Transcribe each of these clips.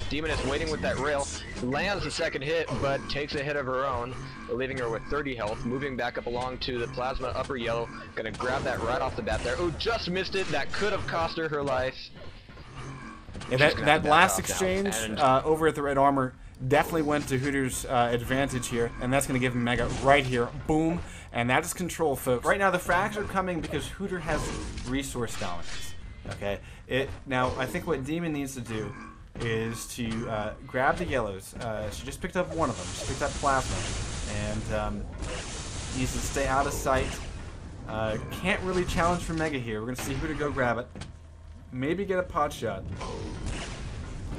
Demon is waiting with that rail, lands the second hit, but takes a hit of her own, leaving her with 30 health, moving back up along to the plasma upper yellow, gonna grab that right off the bat there. Oh, just missed it, that could have cost her her life. Yeah, that last exchange over at the red armor definitely went to Hooters' advantage here, and that's going to give him Mega right here. Boom. And that is control, folks. Right now, the frags are coming because Hooter has resource dominance. Okay? Now, I think what Demon needs to do is to grab the yellows. She just picked up one of them. She picked up Plasma. And needs to stay out of sight. Can't really challenge for Mega here. We're going to see Hooter go grab it. Maybe get a pot shot.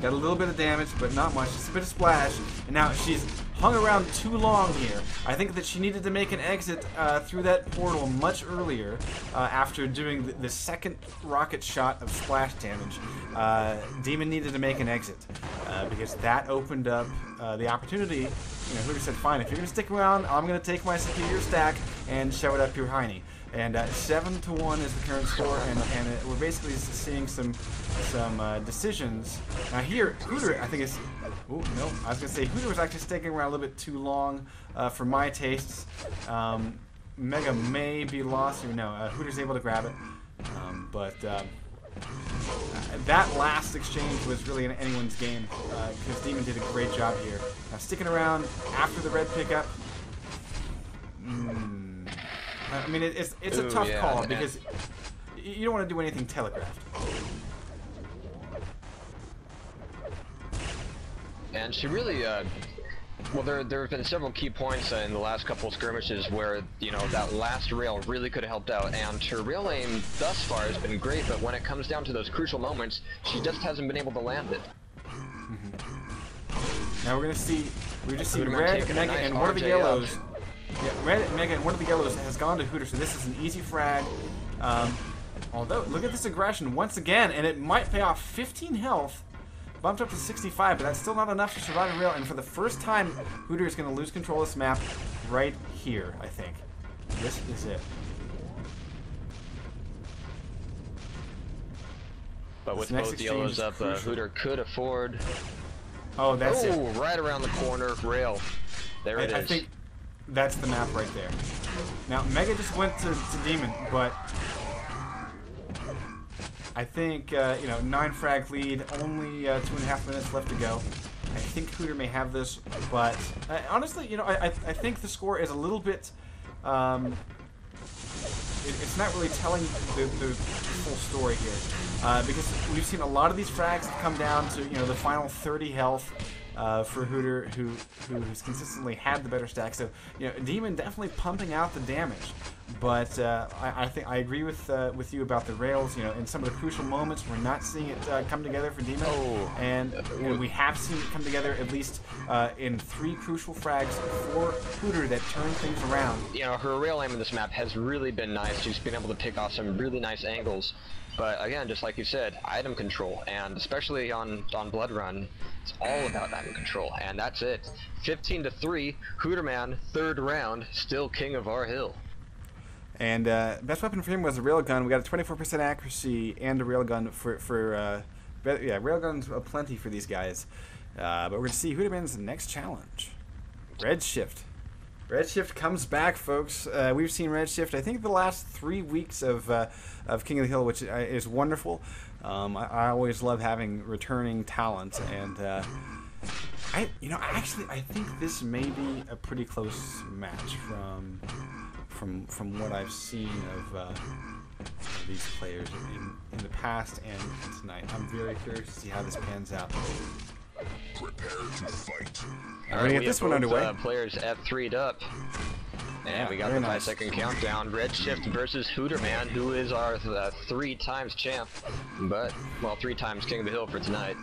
Got a little bit of damage, but not much. Just a bit of splash. And now she's hung around too long here. I think that she needed to make an exit through that portal much earlier after doing the second rocket shot of splash damage. Demon needed to make an exit because that opened up the opportunity. You know, Hooter said, fine, if you're going to stick around, I'm going to take my superior stack and shove it up your hiney. And 7-1 is the current score, and we're basically seeing some decisions. Now here, Hooter, I think is. Oh no, I was gonna say Hooter was actually sticking around a little bit too long for my tastes. Mega may be lost, or no, Hooter's able to grab it, but that last exchange was really in anyone's game because Demon did a great job here. Now sticking around after the red pickup. I mean, it's a tough call because you don't want to do anything telegraphed. And she really, well, there have been several key points in the last couple of skirmishes where, you know, that last rail really could have helped out. And her rail aim thus far has been great, but when it comes down to those crucial moments, she just hasn't been able to land it. Now we're just see Red, Mega, and one of the yellows. Yeah, Red, Mega, and one of the yellows has gone to Hooter, so this is an easy frag. Although, look at this aggression once again, and it might pay off. 15 health, bumped up to 65, but that's still not enough to survive a rail. And for the first time, Hooter is going to lose control of this map right here, I think. This is it. But with both yellows up, Hooter could afford. Oh, that's it. Oh, right around the corner, rail. There it is. I think that's the map right there. Now, Mega just went to Demon, but I think, you know, 9 frag lead, only 2.5 minutes left to go. I think Hooter may have this, but honestly, you know, I think the score is a little bit, it's not really telling the full story here, because we've seen a lot of these frags have come down to, you know, the final 30 health. For Hooter, who's consistently had the better stack. So, you know, Demon definitely pumping out the damage. But I think I agree with you about the rails. You know, in some of the crucial moments, we're not seeing it come together for Demon, and you know, we have seen it come together at least in 3 crucial frags for Hooter that turn things around. You know, her rail aim in this map has really been nice. She's been able to pick off some really nice angles. But again, just like you said, item control, and especially on Blood Run, it's all about item control, and that's it. 15-3, Hooterman, 3rd round, still king of our hill. And best weapon for him was a railgun. We got a 24% accuracy and a railgun for yeah, railguns aplenty for these guys. But we're gonna see Hooterman's next challenge. Redshift. Redshift comes back, folks. We've seen Redshift, I think, the last 3 weeks of King of the Hill, which is wonderful. I always love having returning talent, and I think this may be a pretty close match from what I've seen of these players in the past and tonight. I'm very curious to see how this pans out. Prepare to fight. All right, get this one underway. Players F3'd up. And we got the 5-second countdown. Redshift versus Hooterman, who is our 3 times champ. But, well, 3 times King of the Hill for tonight.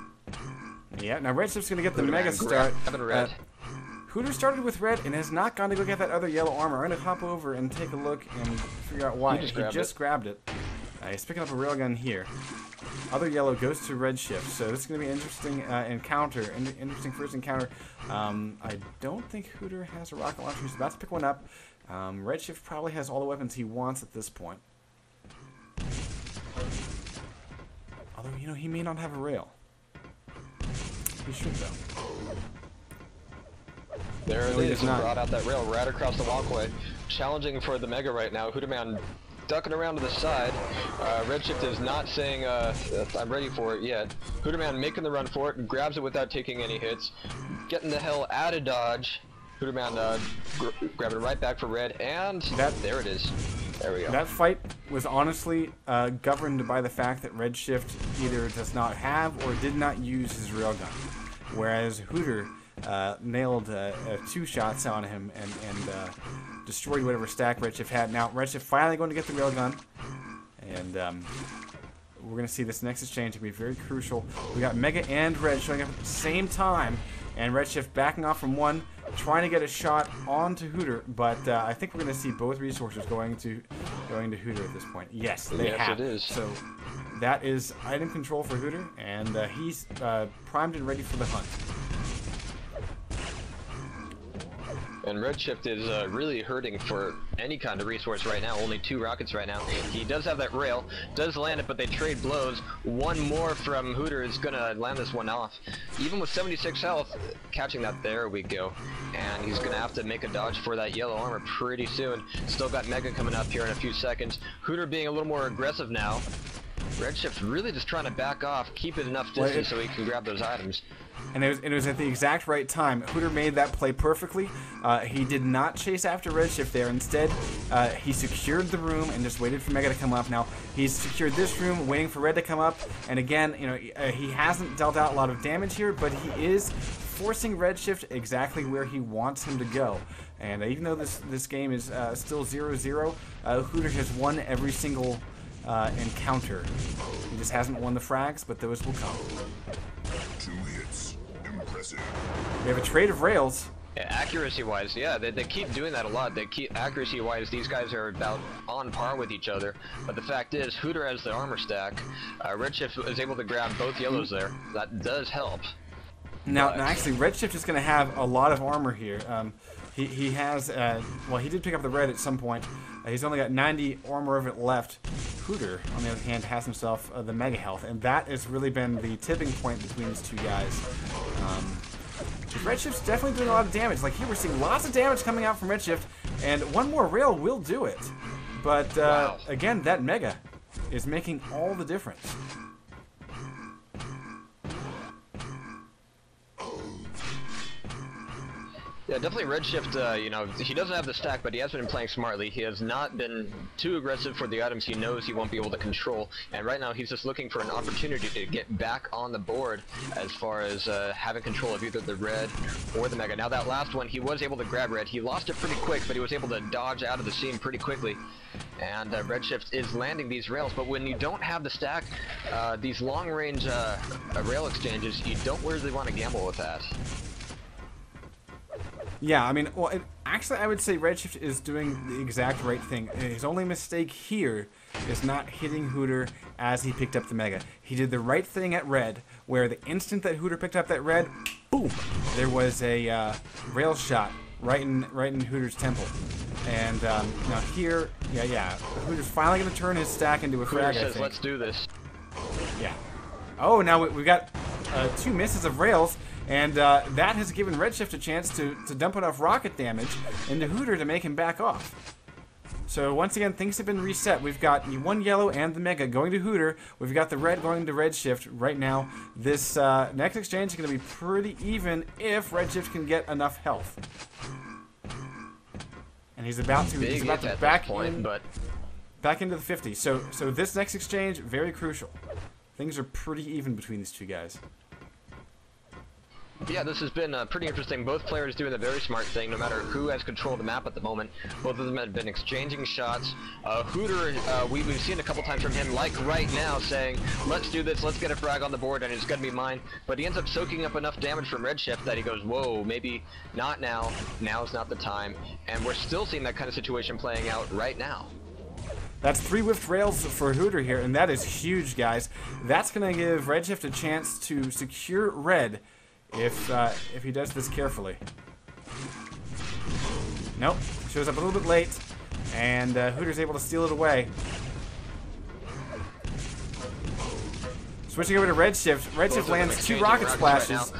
Yeah, now Redshift's going to get the mega start. Hooter started with red and has not gone to go get that other yellow armor. I'm going to hop over and take a look and figure out why. He just grabbed it. He's picking up a railgun here. Other yellow goes to Redshift, so this is going to be an interesting encounter, interesting first encounter. I don't think Hooter has a rocket launcher. He's about to pick one up. Redshift probably has all the weapons he wants at this point. Although, you know, he may not have a rail. He should, though. There it is. Brought out that rail right across the walkway. Challenging for the Mega right now. Hooterman ducking around to the side. Redshift is not saying, I'm ready for it yet. Hooterman making the run for it, grabs it without taking any hits. Getting the hell out of dodge. Hooterman grabbing it right back for Red, and there it is. There we go. That fight was honestly governed by the fact that Redshift either does not have or did not use his railgun, whereas Hooter nailed 2 shots on him and destroyed whatever stack Redshift had. Now Redshift finally going to get the railgun, and we're going to see this next exchange to be very crucial. We got Mega and Red showing up at the same time, and Redshift backing off from one, trying to get a shot onto Hooter, but I think we're going to see both resources going to Hooter at this point. Yes, they have. It is. So that is item control for Hooter, and he's primed and ready for the hunt. And Redshift is really hurting for any kind of resource right now. Only 2 rockets right now. He does have that rail, does land it, but they trade blows. One more from Hooter is gonna land this one off. Even with 76 health, catching that, there we go. And he's gonna have to make a dodge for that yellow armor pretty soon. Still got Mega coming up here in a few seconds. Hooter being a little more aggressive now. Redshift's really just trying to back off, keep it enough distance so he can grab those items. And it was at the exact right time. Hooter made that play perfectly. He did not chase after Redshift there. Instead, he secured the room and just waited for Mega to come up. Now, he's secured this room, waiting for Red to come up. And again, you know, he hasn't dealt out a lot of damage here, but he is forcing Redshift exactly where he wants him to go. And even though this game is still 0-0, Hooter has won every single encounter. He just hasn't won the frags, but those will come. 2 hits. Impressive. We have a trade of rails. Yeah, accuracy-wise, yeah, they keep doing that a lot. They keep accuracy-wise, these guys are about on par with each other. But the fact is, Hooter has the armor stack. Redshift is able to grab both yellows there. That does help. Now actually, Redshift is going to have a lot of armor here. He has, well, he did pick up the red at some point. He's only got 90 armor of it left. Hooter, on the other hand, has himself the Mega Health, and that has really been the tipping point between these two guys. Redshift's definitely doing a lot of damage. Like here, we're seeing lots of damage coming out from Redshift, and one more rail will do it. But again, that Mega is making all the difference. Yeah, definitely Redshift, you know, he doesn't have the stack, but he has been playing smartly. He has not been too aggressive for the items he knows he won't be able to control. And right now, he's just looking for an opportunity to get back on the board as far as having control of either the red or the Mega. Now, that last one, he was able to grab red. He lost it pretty quick, but he was able to dodge out of the scene pretty quickly. And Redshift is landing these rails, but when you don't have the stack, these long-range rail exchanges, you don't really want to gamble with that. Yeah, I mean, well, actually, I would say Redshift is doing the exact right thing. His only mistake here is not hitting Hooter as he picked up the Mega. He did the right thing at red, where the instant that Hooter picked up that red, boom, there was a rail shot right in Hooter's temple. And now here, yeah, Hooter's finally going to turn his stack into a frag, Hooter says, let's do this. Yeah. Oh, now we've got 2 misses of rails. And that has given Redshift a chance to dump enough rocket damage into Hooter to make him back off. So once again, things have been reset. We've got the 1 yellow and the Mega going to Hooter. We've got the red going to Redshift right now. This next exchange is going to be pretty even if Redshift can get enough health. And he's about to back into the 50. So this next exchange, very crucial. Things are pretty even between these two guys. Yeah, this has been pretty interesting. Both players doing the very smart thing, no matter who has control of the map at the moment. Both of them have been exchanging shots. Hooter, we've seen a couple times from him, like right now, saying, let's do this, let's get a frag on the board, and it's going to be mine. But he ends up soaking up enough damage from Redshift that he goes, whoa, maybe not now. Now's not the time. And we're still seeing that kind of situation playing out right now. That's 3 whiffed rails for Hooter here, and that is huge, guys. That's going to give Redshift a chance to secure red if he does this carefully. Nope, shows up a little bit late, and Hooter's able to steal it away. Switching over to Redshift. Redshift lands 2 rocket splashes.